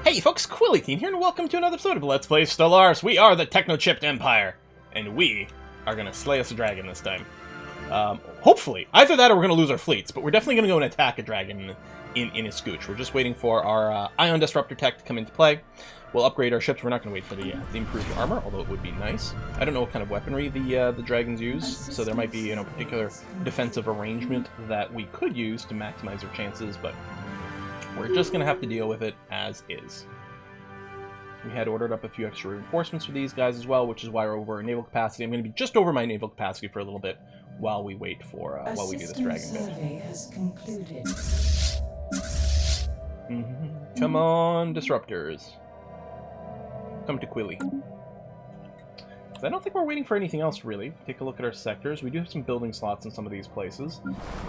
Hey folks, Quilly13 here, and welcome to another episode of Let's Play Stellaris. We are the Techno-Chipped Empire, and we are going to slay us a dragon this time. Hopefully. Either that or we're going to lose our fleets, but we're definitely going to go and attack a dragon in a scooch. We're just waiting for our Ion Disruptor tech to come into play. We'll upgrade our ships. We're not going to wait for the improved armor, although it would be nice. I don't know what kind of weaponry the dragons use, so there might be a particular defensive arrangement that we could use to maximize our chances, but we're just going to have to deal with it as is. We had ordered up a few extra reinforcements for these guys as well, which is why we're over our naval capacity. I'm going to be just over my naval capacity for a little bit while we wait for while we do this dragon build. Has concluded. Come on, disruptors. Come to Quilly. I don't think we're waiting for anything else, really. Take a look at our sectors. We do have some building slots in some of these places,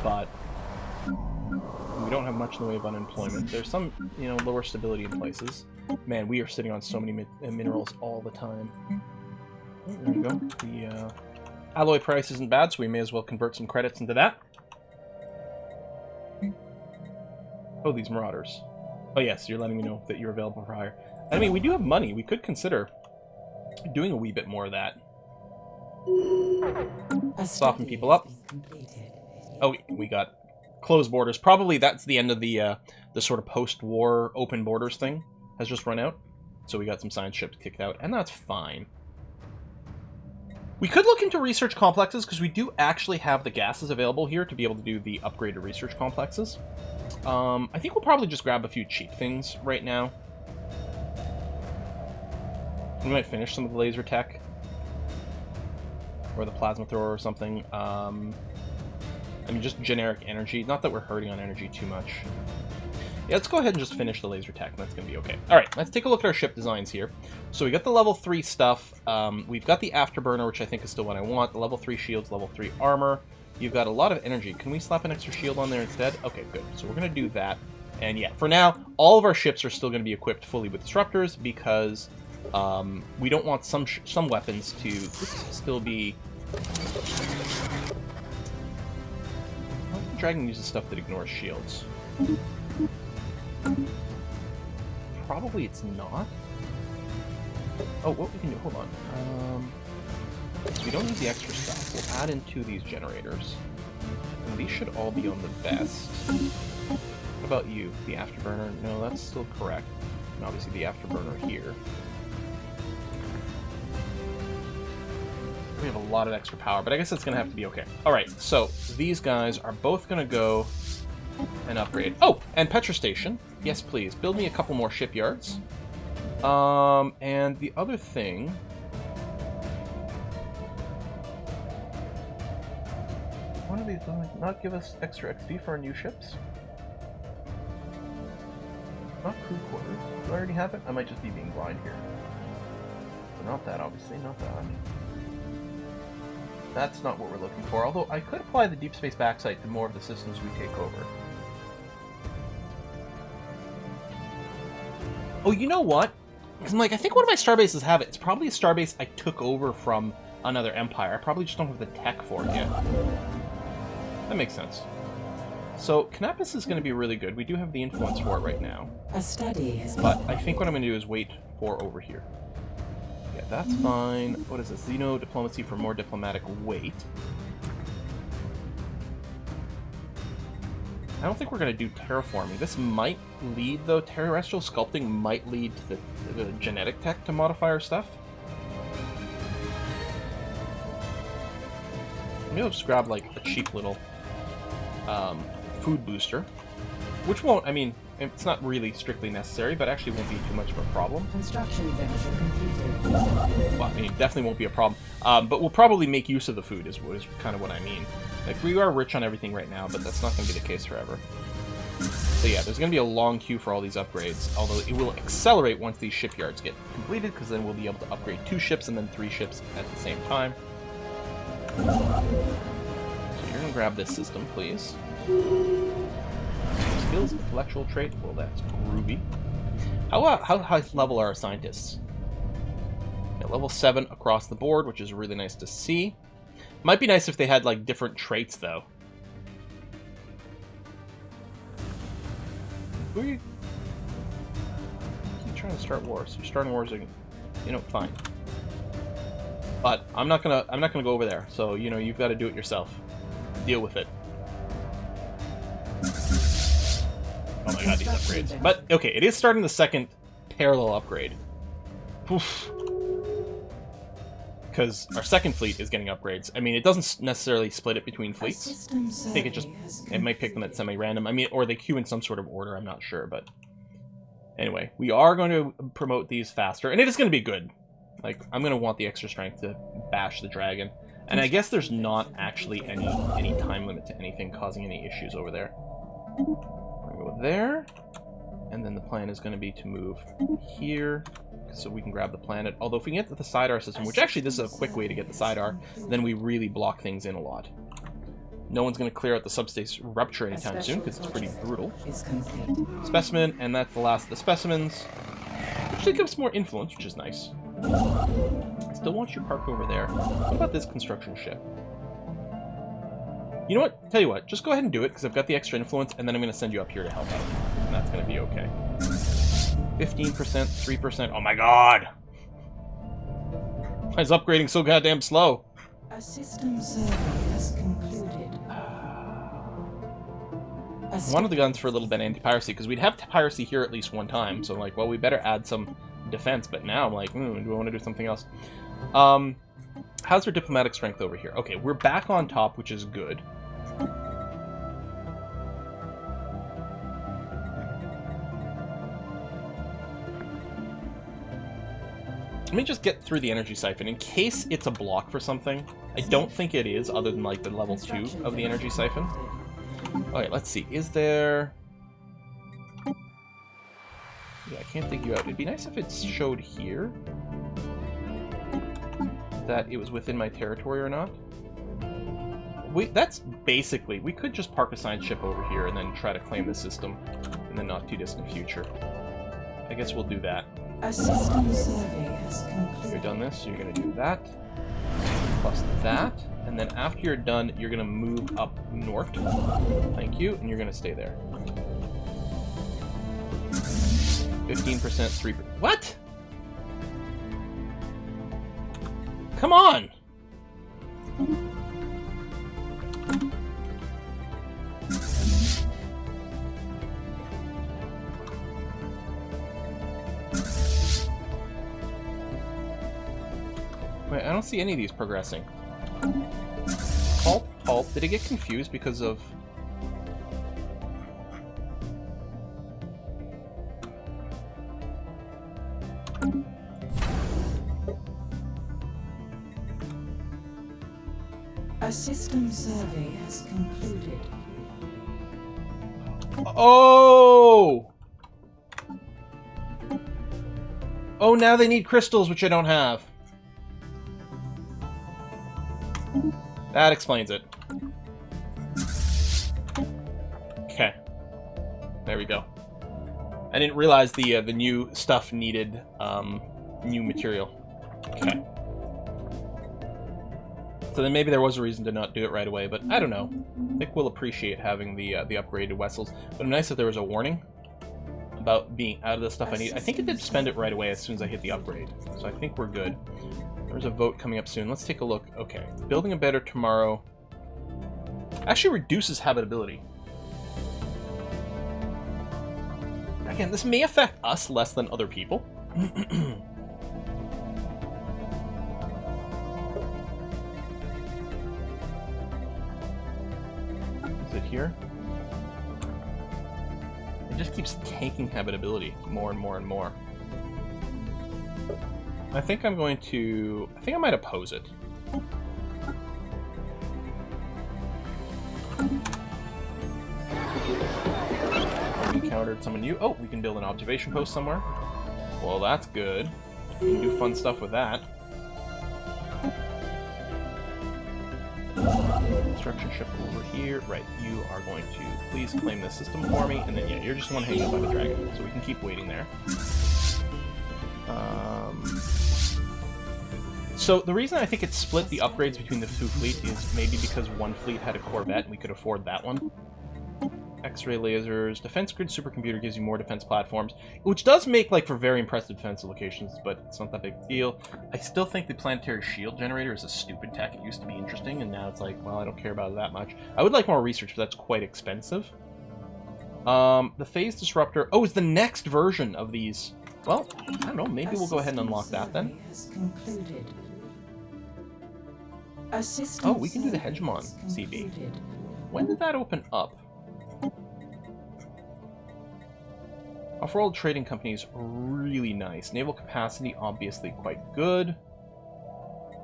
but we don't have much in the way of unemployment. There's some, lower stability in places. Man, we are sitting on so many minerals all the time. There we go. The alloy price isn't bad, so we may as well convert some credits into that. Oh, these marauders. Oh yes, you're letting me know that you're available for hire. I mean, we do have money. We could consider doing a wee bit more of that. Soften people up. Oh, we got closed borders. Probably that's the end of the sort of post-war open borders thing has just run out. So we got some science ships kicked out, and that's fine. We could look into research complexes, because we do actually have the gases available here to be able to do the upgraded research complexes. I think we'll probably just grab a few cheap things right now. We might finish some of the laser tech. Or the plasma thrower or something. I mean, just generic energy. Not that we're hurting on energy too much. Yeah, let's go ahead and just finish the laser tech, and that's going to be okay. Alright, let's take a look at our ship designs here. So we got the level 3 stuff. We've got the afterburner, which I think is still what I want. The level 3 shields, level 3 armor. You've got a lot of energy. Can we slap an extra shield on there instead? Okay, good. So we're going to do that. And yeah, for now, all of our ships are still going to be equipped fully with disruptors because we don't want some weapons to still be... The dragon uses stuff that ignores shields. Probably it's not. Oh, what we can do, hold on. So we don't need the extra stuff. We'll add in 2 of these generators. And these should all be on the best. What about you? The afterburner? No, that's still correct. And obviously the afterburner here. We have a lot of extra power, but I guess it's going to have to be okay. Alright, so these guys are both going to go and upgrade. Oh, and Petra Station. Yes, please. Build me a couple more shipyards. And the other thing... One of these will not give us extra XP for our new ships? Not crew quarters. Do I already have it? I might just be being blind here. But not that, obviously. Not that. That's not what we're looking for, although I could apply the deep space backsite to more of the systems we take over. Oh, you know what? Because I think one of my starbases have it. It's probably a starbase I took over from another empire. I probably just don't have the tech for it yet. That makes sense. So, Canopus is going to be really good. We do have the influence for it right now. A study has been... But I think what I'm going to do is wait for over here. Yeah, that's fine. What is this? Xeno diplomacy for more diplomatic weight. I don't think we're going to do terraforming. This might lead, though. Terrestrial sculpting might lead to the genetic tech to modify our stuff. Maybe I'll just grab, like, a cheap little food booster. Which won't, I mean, it's not really strictly necessary, but actually won't be too much of a problem. Construction venture completed. Well, I mean, definitely won't be a problem. But we'll probably make use of the food, is kind of what I mean. Like, we are rich on everything right now, but that's not going to be the case forever. So yeah, there's going to be a long queue for all these upgrades, although it will accelerate once these shipyards get completed, because then we'll be able to upgrade 2 ships and then 3 ships at the same time. So you're going to grab this system, please. Skills, intellectual trait, well, that's groovy. How high level are our scientists? Yeah, level 7 across the board, which is really nice to see. Might be nice if they had, like, different traits, though. Who are you? trying to start wars. You're starting wars again. You know, fine. But I'm not gonna go over there. So you know, you've got to do it yourself. Deal with it. Oh my god, these upgrades. But okay, it is starting the second parallel upgrade. Oof. Because our second fleet is getting upgrades. I mean, it doesn't necessarily split it between fleets. I think it might pick them at semi-random. I mean, or they queue in some sort of order. I'm not sure, but anyway, we are going to promote these faster, and it is going to be good. Like, I'm going to want the extra strength to bash the dragon, and I guess there's not actually any time limit to anything causing any issues over there. We're going to go there, and then the plan is going to be to move here, so we can grab the planet. Although if we can get to the sidear system, which actually this is a quick way to get the sidear, then we really block things in a lot. No one's going to clear out the subspace rupture anytime soon, because it's pretty brutal. Specimen, and that's the last of the specimens. Actually gives more influence, which is nice. Still want you parked over there. What about this construction ship? You know what? Tell you what, just go ahead and do it, because I've got the extra influence, and then I'm going to send you up here to help out. And that's going to be okay. 15%, 3%. Oh my god! Why is upgrading so goddamn slow? A system survey has concluded. One of the guns for a little bit anti-piracy, because we'd have piracy here at least one time, so like, well, we better add some defense, but now I'm like, do I want to do something else? How's our diplomatic strength over here? Okay, we're back on top, which is good. Let me just get through the energy siphon in case it's a block for something. I don't think it is, other than like the level 2 of the energy siphon. Alright, let's see. Is there... Yeah, I can't dig you out. It'd be nice if it showed here that it was within my territory or not. That's basically... We could just park a science ship over here and then try to claim the system in the not too distant future. I guess we'll do that. A system survey has concluded. You're done this, so you're going to do that, plus that, and then after you're done, you're going to move up north. Thank you, and you're going to stay there. 15%, 3%. What? Come on! Wait, I don't see any of these progressing. Halt. Did it get confused because of... A system survey has concluded. Oh! Oh, now they need crystals, which I don't have. That explains it. Okay. There we go. I didn't realize the new stuff needed new material. Okay. So then maybe there was a reason to not do it right away, but I don't know. I think we'll appreciate having the upgraded vessels. But it'd be nice if there was a warning about being out of the stuff I need. I think it did spend it right away as soon as I hit the upgrade. So I think we're good. There's a vote coming up soon. Let's take a look. Okay. Building a better tomorrow actually reduces habitability. Again, this may affect us less than other people. Is it here? It just keeps taking habitability more and more and more. I think I'm going to... I think I might oppose it. We encountered someone new. Oh, we can build an observation post somewhere. Well, that's good. We can do fun stuff with that. Construction ship over here. Right, you are going to please claim this system for me. And then, yeah, you're just the one hanging out by the dragon. So we can keep waiting there. So the reason I think it split the upgrades between the two fleets is maybe because one fleet had a Corvette and we could afford that one. X-ray lasers. Defense grid supercomputer gives you more defense platforms, which does make like for very impressive defense locations, but it's not that big a deal. I still think the planetary shield generator is a stupid tech. It used to be interesting, and now it's like, well, I don't care about it that much. I would like more research, but that's quite expensive. The phase disruptor. Oh, is the next version of these. Well, I don't know. Maybe we'll go ahead and unlock that then. Oh, we can do the Hegemon CB. When did that open up? Off-world trading companies, really nice. Naval capacity, obviously quite good.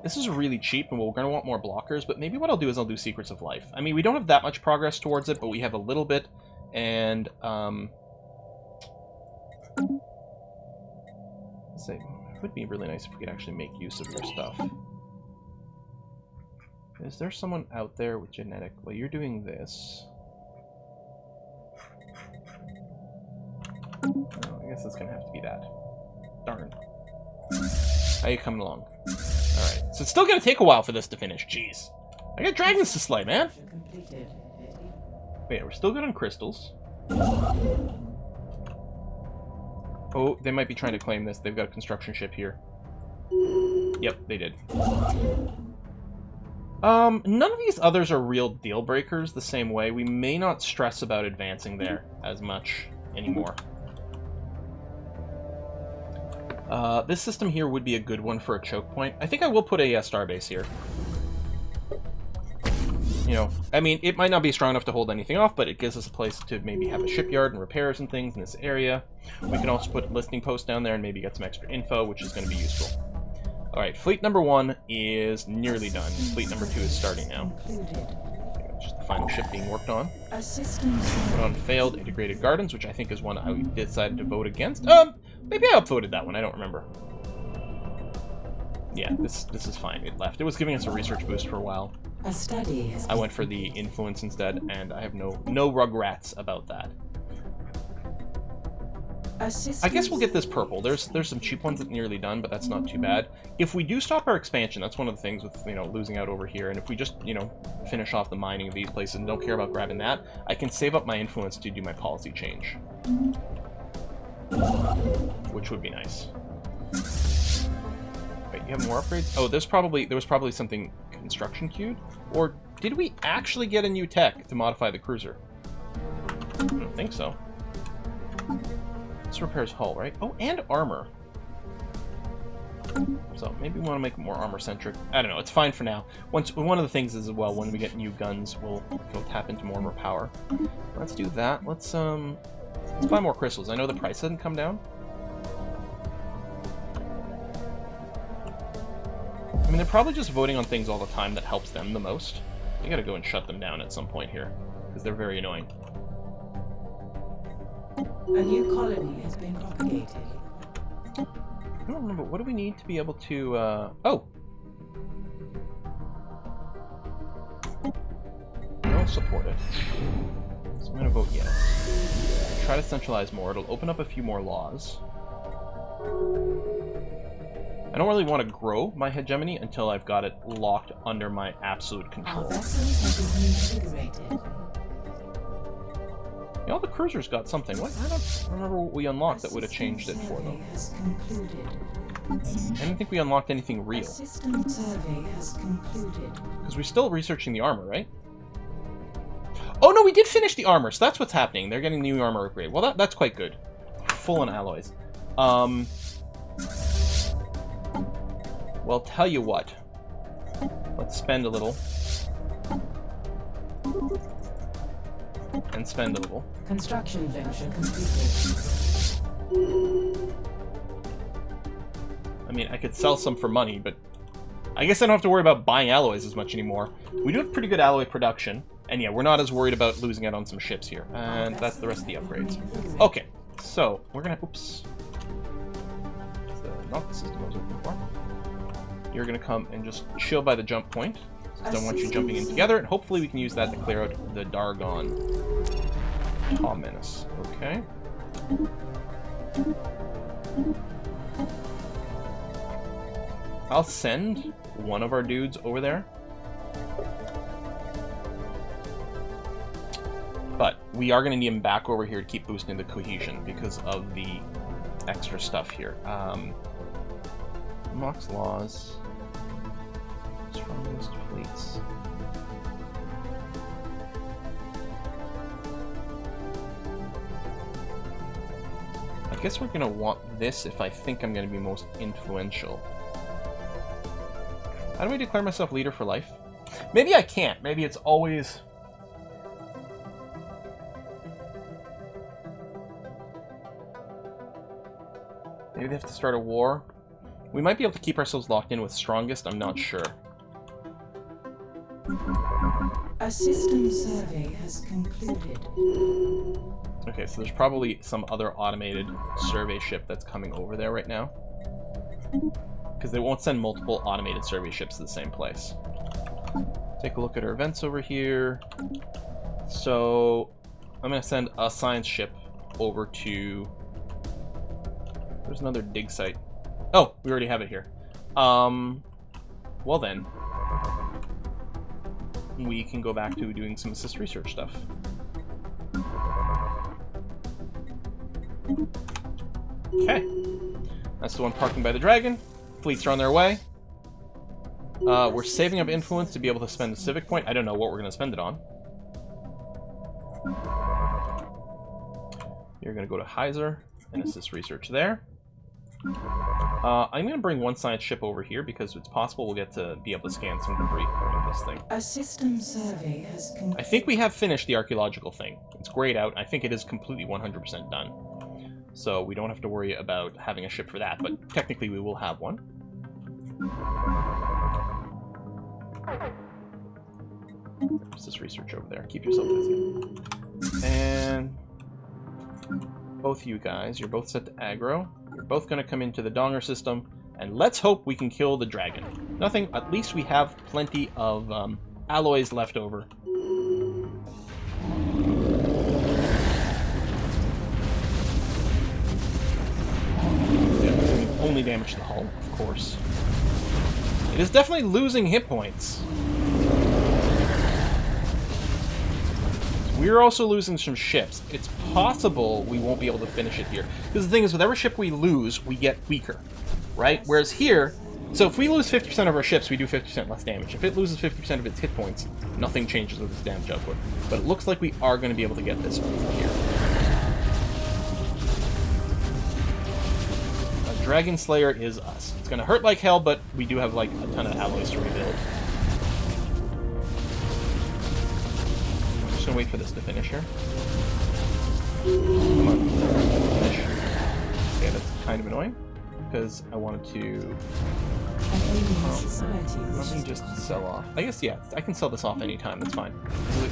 This is really cheap, and we're going to want more blockers, but maybe what I'll do is I'll do Secrets of Life. I mean, we don't have that much progress towards it, but we have a little bit, and, let's say, it would be really nice if we could actually make use of your stuff. Is there someone out there with genetic? Well, you're doing this. Oh, I guess it's gonna have to be that. Darn. How you coming along? Alright. So it's still gonna take a while for this to finish. Jeez. I got dragons to slay, man! Wait, we're still good on crystals. Oh, they might be trying to claim this. They've got a construction ship here. Yep, they did. None of these others are real deal breakers the same way. We may not stress about advancing there as much anymore. This system here would be a good one for a choke point. I think I will put a starbase here. You know, I mean, it might not be strong enough to hold anything off, but it gives us a place to maybe have a shipyard and repairs and things in this area. We can also put a listing post down there and maybe get some extra info, which is going to be useful. Alright, fleet number 1 is nearly done. Fleet number 2 is starting now. Just the final ship being worked on. Put on failed integrated gardens, which I think is one I decided to vote against. Maybe I upvoted that one, I don't remember. Yeah, this is fine. It left. It was giving us a research boost for a while. I went for the influence instead, and I have no regrets about that. I guess we'll get this purple. There's some cheap ones that are nearly done, but that's not too bad. If we do stop our expansion, that's one of the things with, you know, losing out over here, and if we just, you know, finish off the mining of these places and don't care about grabbing that, I can save up my influence to do my policy change. Which would be nice. Wait, you have more upgrades? Oh, there was probably something construction queued? Or did we actually get a new tech to modify the cruiser? I don't think so. This repairs hull, right? Oh, and armor. So maybe we want to make it more armor-centric. I don't know. It's fine for now. One of the things is, well, when we get new guns, we'll tap into more of our power. Let's do that. Let's buy more crystals. I know the price hasn't come down. I mean, they're probably just voting on things all the time that helps them the most. You gotta go and shut them down at some point here, because they're very annoying. A new colony has been propagated. I don't remember. What do we need to be able to, Oh! I don't support it. So I'm gonna vote yes. Try to centralize more. It'll open up a few more laws. I don't really want to grow my hegemony until I've got it locked under my absolute control. Our vessels have been reinvigorated. Yeah, all the cruisers got something. What? I don't remember what we unlocked that would have changed it for them. I didn't think we unlocked anything real. System survey has concluded. Because we're still researching the armor, right? Oh no, we did finish the armor, so that's what's happening. They're getting the new armor upgrade. Well, that's quite good. Full on alloys. Well, tell you what. Let's spend a little. And spend a little. Construction venture completed. I mean, I could sell some for money, but I guess I don't have to worry about buying alloys as much anymore. We do have pretty good alloy production, and yeah, we're not as worried about losing out on some ships here. And that's the rest of the upgrades. Okay, so we're gonna... Oops. That's not the system I was looking for. You're gonna come and just chill by the jump point. I don't want you jumping in together, and hopefully we can use that to clear out the Dargon. Menace. Okay. I'll send one of our dudes over there. But we are going to need him back over here to keep boosting the cohesion because of the extra stuff here. Mox laws. Strongest fleets. I guess we're going to want this if I think I'm going to be most influential. How do I declare myself leader for life? Maybe I can't. Maybe it's always... Maybe they have to start a war. We might be able to keep ourselves locked in with strongest. I'm not sure. A system survey has concluded. Okay, so there's probably some other automated survey ship that's coming over there right now. Because they won't send multiple automated survey ships to the same place. Take a look at our events over here. So, I'm going to send a science ship over to... There's another dig site. Oh, we already have it here. Well then. We can go back to doing some assist research stuff. Okay. That's the one parking by the dragon. Fleets are on their way. We're saving up influence to be able to spend a civic point. I don't know what we're going to spend it on. You're going to go to Heiser and assist research there. I'm going to bring one science ship over here because it's possible we'll get to be able to scan some debris from this thing. A system survey has concluded. I think we have finished the archaeological thing. It's grayed out. I think it is completely 100% done. So we don't have to worry about having a ship for that, but technically we will have one. There's this research over there. Keep yourself busy. And both you guys, you're both set to aggro. You're both going to come into the Donger system, and let's hope we can kill the dragon. Nothing, at least we have plenty of alloys left over. Yeah, only damage the hull, of course. It is definitely losing hit points. We're also losing some ships. It's possible we won't be able to finish it here. Because the thing is, with every ship we lose, we get weaker, right? Whereas here, so if we lose 50% of our ships, we do 50% less damage. If it loses 50% of its hit points, nothing changes with its damage output. But it looks like we are going to be able to get this over here. A Dragon Slayer is us. It's going to hurt like hell, but we do have like a ton of alloys to rebuild. I'm just gonna wait for this to finish here. Come on, finish. Okay, that's kind of annoying because I wanted to. Let me just sell off. I guess yeah, I can sell this off anytime. That's fine.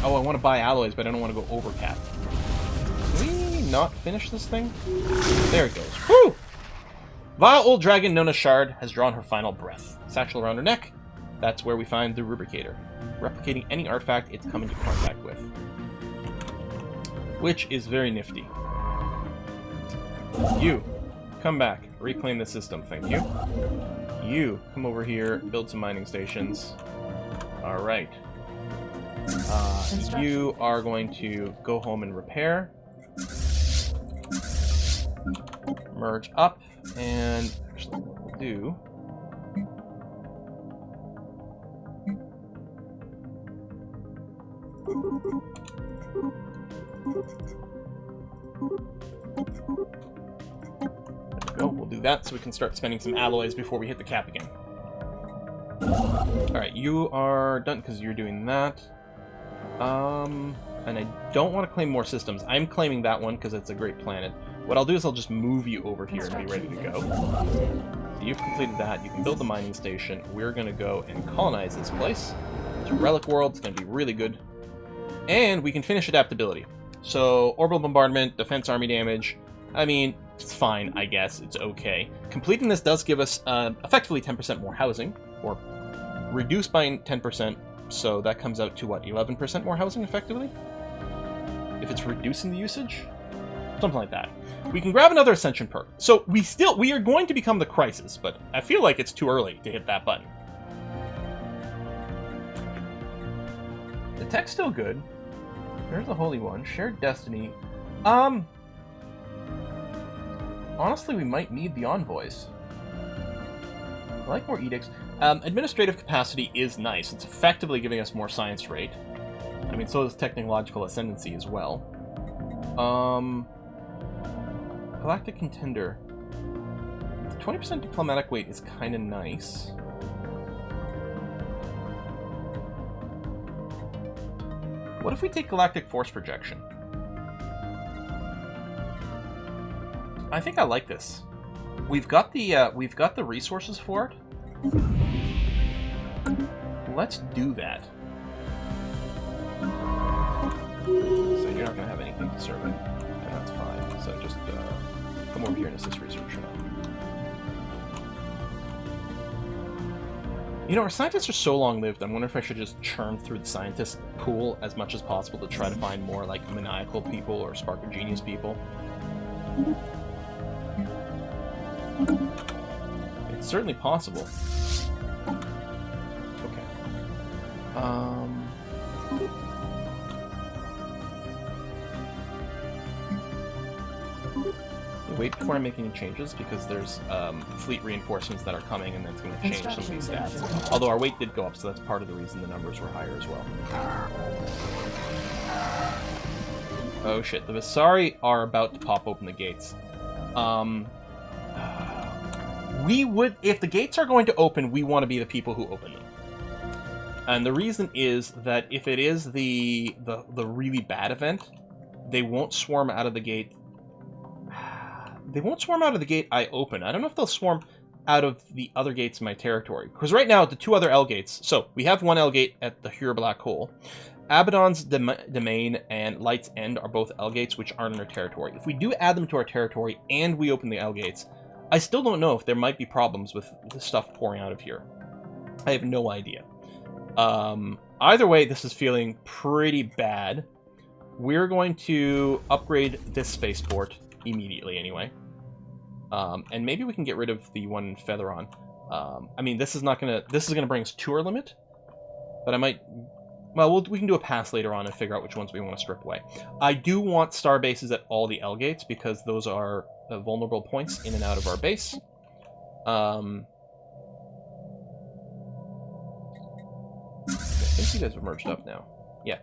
Oh, I want to buy alloys, but I don't want to go over cap. Can we not finish this thing? There it goes. Woo! Vile old dragon known as Shard has drawn her final breath. Satchel around her neck. That's where we find the rubricator, replicating any artifact it's come into contact with. Which is very nifty. You, come back. Reclaim the system, thank you. You, come over here, build some mining stations. Alright. You are going to go home and repair. Merge up, and actually what we'll do... There we go, we'll do that so we can start spending some alloys before we hit the cap again. Alright, you are done because you're doing that. And I don't want to claim more systems. I'm claiming that one because it's a great planet. What I'll do is I'll just move you over here and be ready to go. So you've completed that. You can build the mining station. We're going to go and colonize this place. It's a relic world. It's going to be really good. And we can finish adaptability. So, orbital bombardment, defense army damage. I mean, it's fine, I guess. It's okay. Completing this does give us effectively 10% more housing, or reduced by 10%. So that comes out to, what, 11% more housing, effectively? If it's reducing the usage? Something like that. We can grab another Ascension perk. So we are going to become the Crisis, but I feel like it's too early to hit that button. The tech's still good. There's the Holy One. Shared Destiny. Honestly, we might need the envoys. I like more edicts. Administrative capacity is nice. It's effectively giving us more science rate. I mean, so is technological ascendancy as well. Galactic Contender. 20% diplomatic weight is kind of nice. What if we take Galactic Force Projection? I think I like this. We've got the resources for it. Let's do that. So you're not going to have anything to serve it, and that's fine. So just come over here and assist research. You know, our scientists are so long-lived, I wonder if I should just churn through the scientist pool as much as possible to try to find more, like, maniacal people or spark of genius people. It's certainly possible. Okay. Wait before I make any changes, because there's fleet reinforcements that are coming, and that's going to change some of these stats. Although our weight did go up, so that's part of the reason the numbers were higher as well. Oh shit, the Visari are about to pop open the gates. We would, if the gates are going to open, we want to be the people who open them. And the reason is that if it is the really bad event, they won't swarm out of the gate. They won't swarm out of the gate I open. I don't know if they'll swarm out of the other gates in my territory. Because right now, the two other L gates... So, we have one L gate at the Hura Black Hole. Abaddon's Domain and Light's End are both L gates, which aren't in our territory. If we do add them to our territory and we open the L gates, I still don't know if there might be problems with the stuff pouring out of here. I have no idea. Either way, this is feeling pretty bad. We're going to upgrade this spaceport immediately anyway. And maybe we can get rid of the one in Featheron. I mean, this is gonna bring us to our limit, but I might. Well, we can do a pass later on and figure out which ones we want to strip away. I do want star bases at all the L gates because those are vulnerable points in and out of our base. I think you guys have merged up now. Yeah.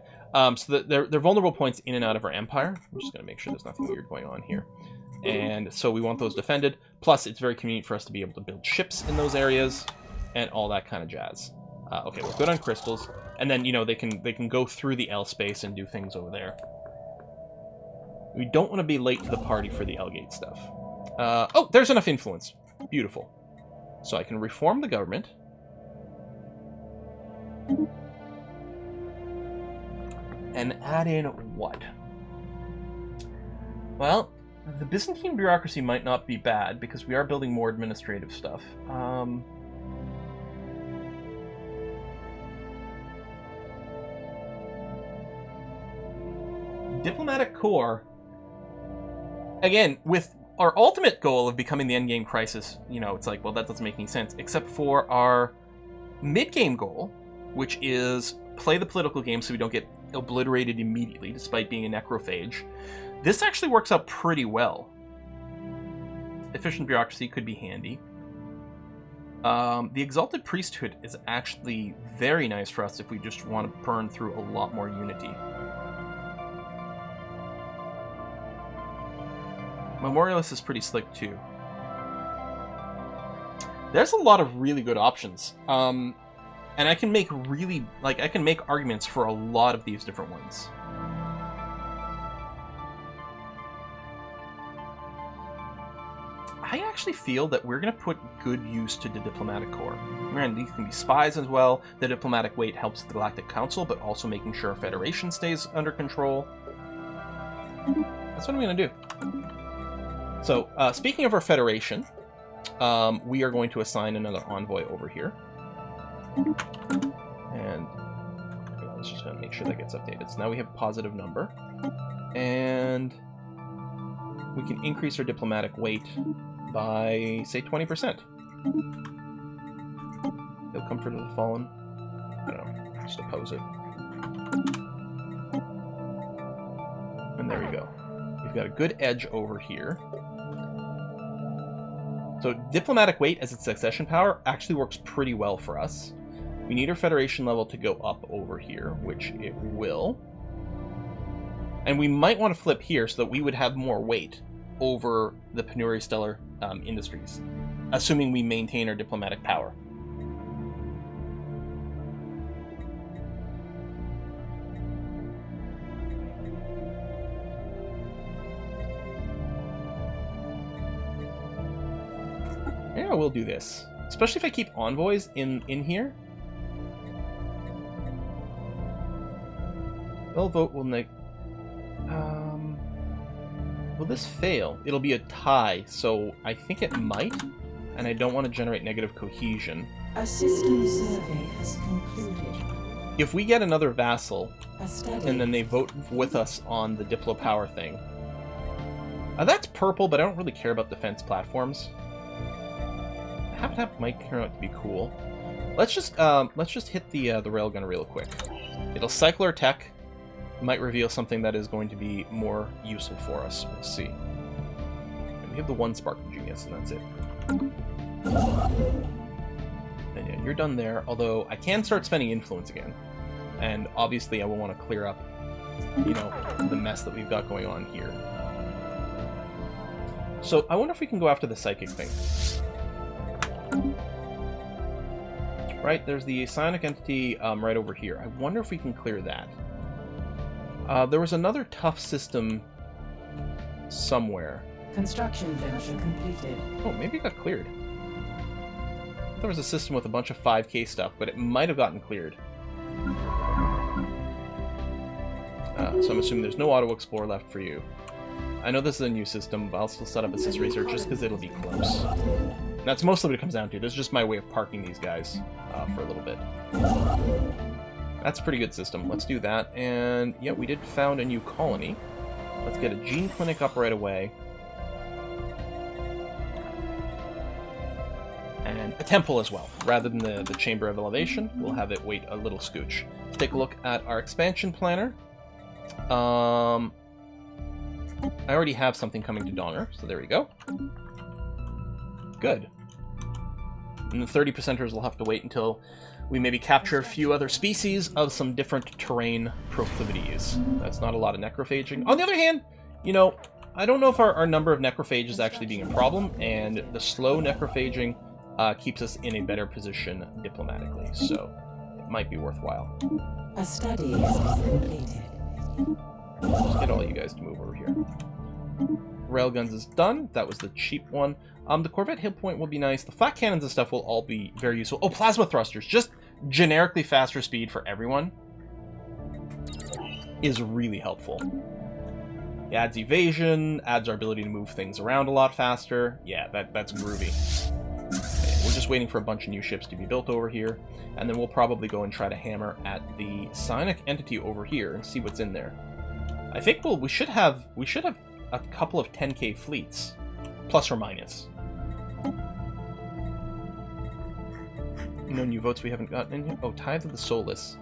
So they're vulnerable points in and out of our empire. I'm just gonna make sure there's nothing weird going on here. And so we want those defended. Plus, it's very convenient for us to be able to build ships in those areas and all that kind of jazz. Okay, we're good on crystals. And then, you know, they can go through the L space and do things over there. We don't want to be late to the party for the L gate stuff. Oh, there's enough influence. Beautiful. So I can reform the government. And add in what? Well, the Byzantine bureaucracy might not be bad, because we are building more administrative stuff. Diplomatic Corps, again, with our ultimate goal of becoming the endgame crisis, you know, it's like, well, that doesn't make any sense, except for our mid-game goal, which is play the political game so we don't get obliterated immediately, despite being a necrophage. This actually works out pretty well. Efficient bureaucracy could be handy. The Exalted Priesthood is actually very nice for us if we just want to burn through a lot more unity. Memorialist is pretty slick too. There's a lot of really good options. And I can make I can make arguments for a lot of these different ones. I actually feel that we're going to put good use to the Diplomatic Corps. These can be spies as well. The diplomatic weight helps the Galactic Council, but also making sure our Federation stays under control. That's what I'm going to do. So, speaking of our Federation, we are going to assign another envoy over here. And let's just make sure that gets updated. So now we have a positive number. And we can increase our diplomatic weight by, say, 20%. He'll comfort of the fallen. I don't know, just oppose it. there we go. We've got a good edge over here. So diplomatic weight as its succession power actually works pretty well for us. We need our Federation level to go up over here, which it will. And we might want to flip here so that we would have more weight over the Penuri Stellar Industries, assuming we maintain our diplomatic power. Yeah, we'll do this. Especially if I keep envoys in here. Well, vote will make... will this fail? It'll be a tie, so I think it might. And I don't want to generate negative cohesion. A system survey has concluded. If we get another vassal, A study. and then they vote with us on the Diplo power thing. That's purple, but I don't really care about defense platforms. Habitat might turn out to be cool. Let's just hit the railgun real quick. It'll cycle our tech. Might reveal something that is going to be more useful for us. We'll see. And we have the one spark of genius, and that's it. And yeah, you're done there. Although I can start spending influence again, and obviously I will want to clear up, you know, the mess that we've got going on here. So I wonder if we can go after the psychic thing. Right, there's the psionic entity right over here. I wonder if we can clear that. There was another tough system somewhere. Construction venture completed. Oh, maybe it got cleared. There was a system with a bunch of 5K stuff, but it might have gotten cleared. So I'm assuming there's no Auto Explorer left for you. I know this is a new system, but I'll still set up Assist Research just because it'll be close. And that's mostly what it comes down to. This is just my way of parking these guys for a little bit. That's a pretty good system. Let's do that. And yeah, we did found a new colony. Let's get a gene clinic up right away. And a temple as well. Rather than the Chamber of Elevation, we'll have it wait a little scooch. Let's take a look at our expansion planner. I already have something coming to Donner, so there we go. Good. And the 30%ers will have to wait until we maybe capture a few other species of some different terrain proclivities. That's not a lot of necrophaging. On the other hand, you know, I don't know if our number of necrophages is actually being a problem, and the slow necrophaging keeps us in a better position diplomatically, so it might be worthwhile. A study has been completed. Just get all you guys to move over here. Railguns is done. That was the cheap one. The Corvette hit point will be nice. The flat cannons and stuff will all be very useful. Oh, plasma thrusters. Just generically faster speed for everyone is really helpful. It adds evasion, adds our ability to move things around a lot faster. Yeah, that's groovy. Okay, we're just waiting for a bunch of new ships to be built over here, and then we'll probably go and try to hammer at the psionic entity over here and see what's in there. I think we should have a couple of 10K fleets, plus or minus. No new votes we haven't gotten in yet. Oh, Tithe of the Soulless.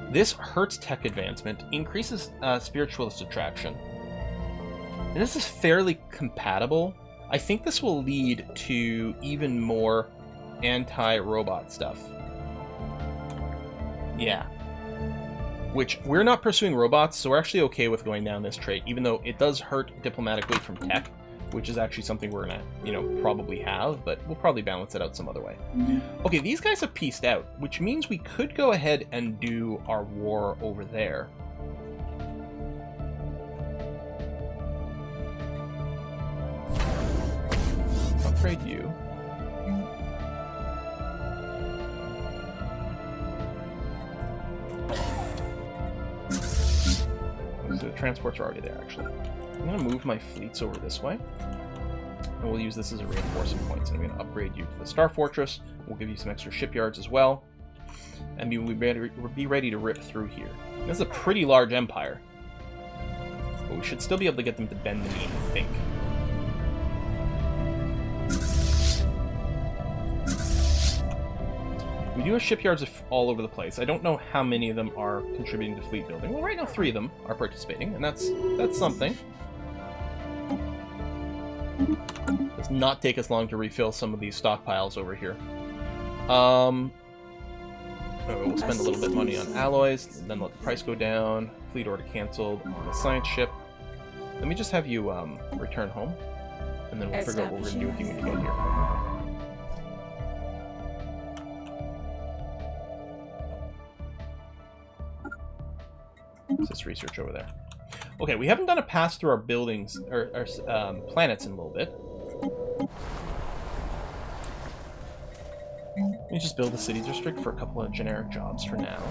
This hurts tech advancement, increases spiritualist attraction. And this is fairly compatible. I think this will lead to even more anti-robot stuff. Yeah. Which, we're not pursuing robots, so we're actually okay with going down this trait, even though it does hurt diplomatically from tech, which is actually something we're gonna, you know, probably have, but we'll probably balance it out some other way. Okay, these guys have pieced out, which means we could go ahead and do our war over there. Upgrade you. So the transports are already there, actually. I'm going to move my fleets over this way. And we'll use this as a reinforcement point. So I'm going to upgrade you to the Star Fortress. We'll give you some extra shipyards as well. And we'll be ready to rip through here. This is a pretty large empire. But we should still be able to get them to bend the knee, I think. We do have shipyards all over the place. I don't know how many of them are contributing to fleet building. Well, right now 3 of them are participating, and that's something. Does not take us long to refill some of these stockpiles over here. We'll spend a little bit of money on alloys, then let the price go down. Fleet order canceled on the science ship. Let me just have you return home, and then we'll figure out what we're going to do with you when you get here. What's this research over there? Okay, we haven't done a pass through our buildings, or our planets in a little bit. Let me just build a city district for a couple of generic jobs for now.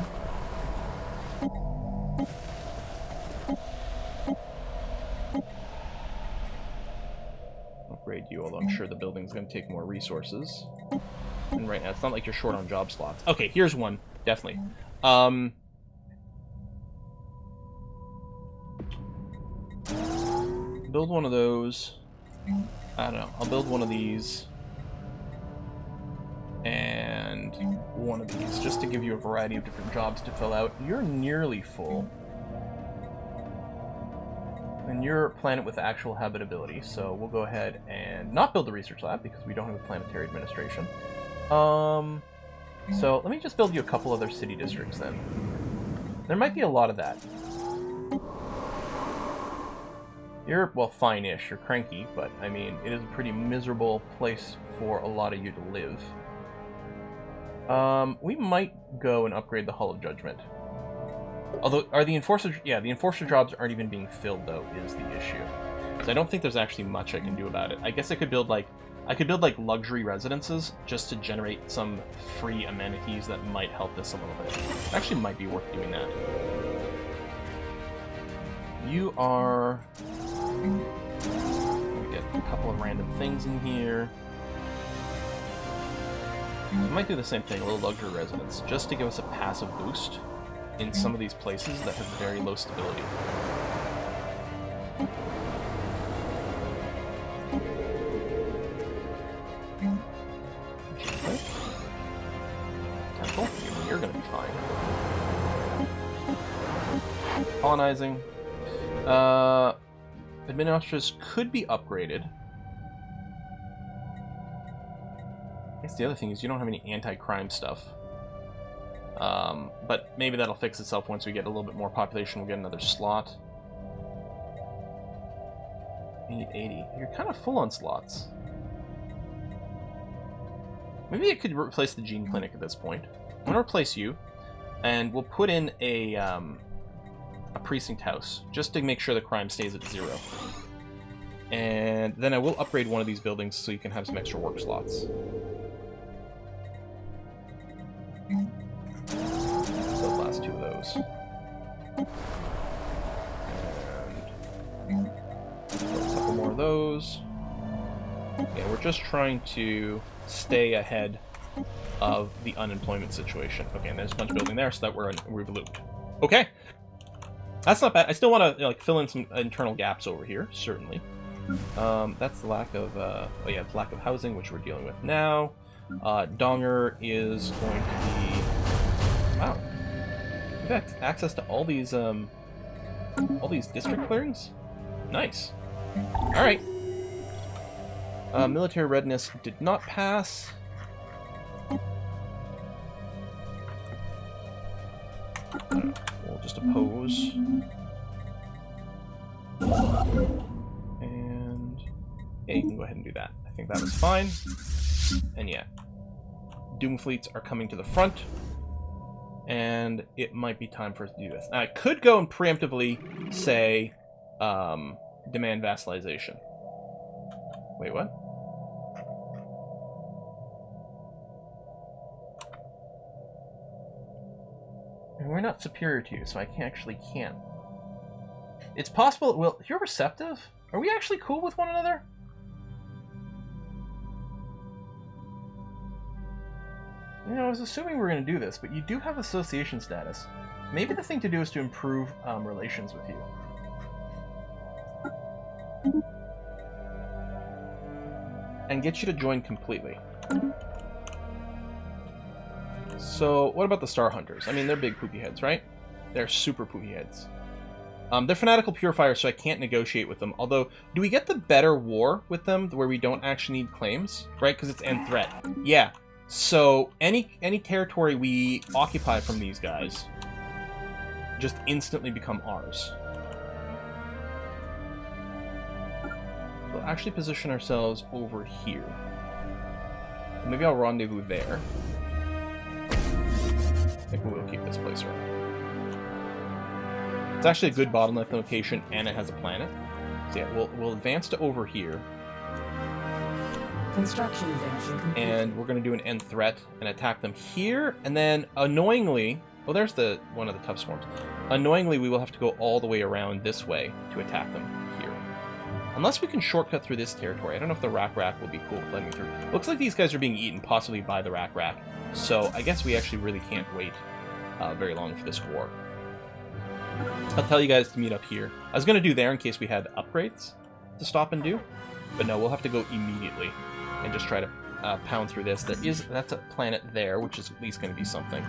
Upgrade you, although I'm sure the building's going to take more resources. And right now, it's not like you're short on job slots. Okay, here's one, definitely. Build one of those. I don't know. I'll build one of these. And one of these, just to give you a variety of different jobs to fill out. You're nearly full. And you're a planet with actual habitability, so we'll go ahead and not build the research lab because we don't have a planetary administration. So let me just build you a couple other city districts then. There might be a lot of that. You're, well, fine-ish. You're cranky, but, I mean, it is a pretty miserable place for a lot of you to live. We might go and upgrade the Hall of Judgment. Although, are the Enforcer... Yeah, the Enforcer jobs aren't even being filled, though, is the issue. So I don't think there's actually much I can do about it. I guess I could build, like... I could build, like, luxury residences just to generate some free amenities that might help this a little bit. Actually, might be worth doing that. You are... Get a couple of random things in here. I might do the same thing, a little luxury residence, just to give us a passive boost in some of these places that have very low stability. Temple, you're gonna be fine. Colonizing. Administrators could be upgraded. I guess the other thing is you don't have any anti-crime stuff. But maybe that'll fix itself once we get a little bit more population. We'll get another slot. We need 80. You're kind of full on slots. Maybe I could replace the gene clinic at this point. I'm going to replace you, and we'll put in a precinct house, just to make sure the crime stays at 0. And then I will upgrade one of these buildings so you can have some extra work slots. The last 2 of those. And a couple more of those. Yeah, we're just trying to stay ahead of the unemployment situation. Okay, and there's a bunch of building there, so that we've looped. Okay. That's not bad. I still want to like fill in some internal gaps over here, certainly. That's the lack of, oh yeah, the lack of housing, which we're dealing with now. Donger is going to be, wow. We've got access to all these district clearings. Nice. All right. Military readiness did not pass. We'll just oppose. And yeah, you can go ahead and do that. I think that was fine. And yeah, Doom fleets are coming to the front, and it might be time for us to do this. Now, I could go and preemptively say, demand vassalization. Wait, what? We're not superior to you, so I can't. It's possible. Well, you're receptive. Are we actually cool with one another? You know, I was assuming we were going to do this, but you do have association status. Maybe the thing to do is to improve relations with you. And get you to join completely. So, what about the Star Hunters? I mean, they're big poopy heads, right? They're super poopy heads. They're fanatical purifiers, so I can't negotiate with them. Although, do we get the better war with them, where we don't actually need claims? Right, because it's end threat. Yeah. So, any territory we occupy from these guys just instantly become ours. We'll actually position ourselves over here. Maybe I'll rendezvous there. I think we'll keep this place right. It's actually a good bottleneck location, and it has a planet. So yeah, we'll advance to over here. Construction venture complete. And we're going to do an end threat and attack them here. And then, annoyingly... Well, there's one of the tough swarms. Annoyingly, we will have to go all the way around this way to attack them here. Unless we can shortcut through this territory. I don't know if the Rack will be cool with letting me through. Looks like these guys are being eaten, possibly by the Rack. So I guess we actually really can't wait very long for this war. I'll tell you guys to meet up here. I was going to do there in case we had upgrades to stop and do. But no, we'll have to go immediately and just try to pound through this. That's a planet there, which is at least going to be something.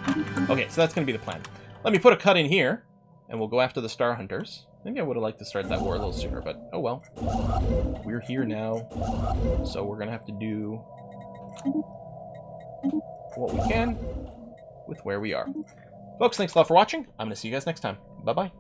Okay, so that's going to be the plan. Let me put a cut in here, and we'll go after the Star Hunters. Maybe I would have liked to start that war a little sooner, but oh well. We're here now, so we're going to have to do what we can with where we are. Folks, thanks a lot for watching. I'm going to see you guys next time. Bye-bye.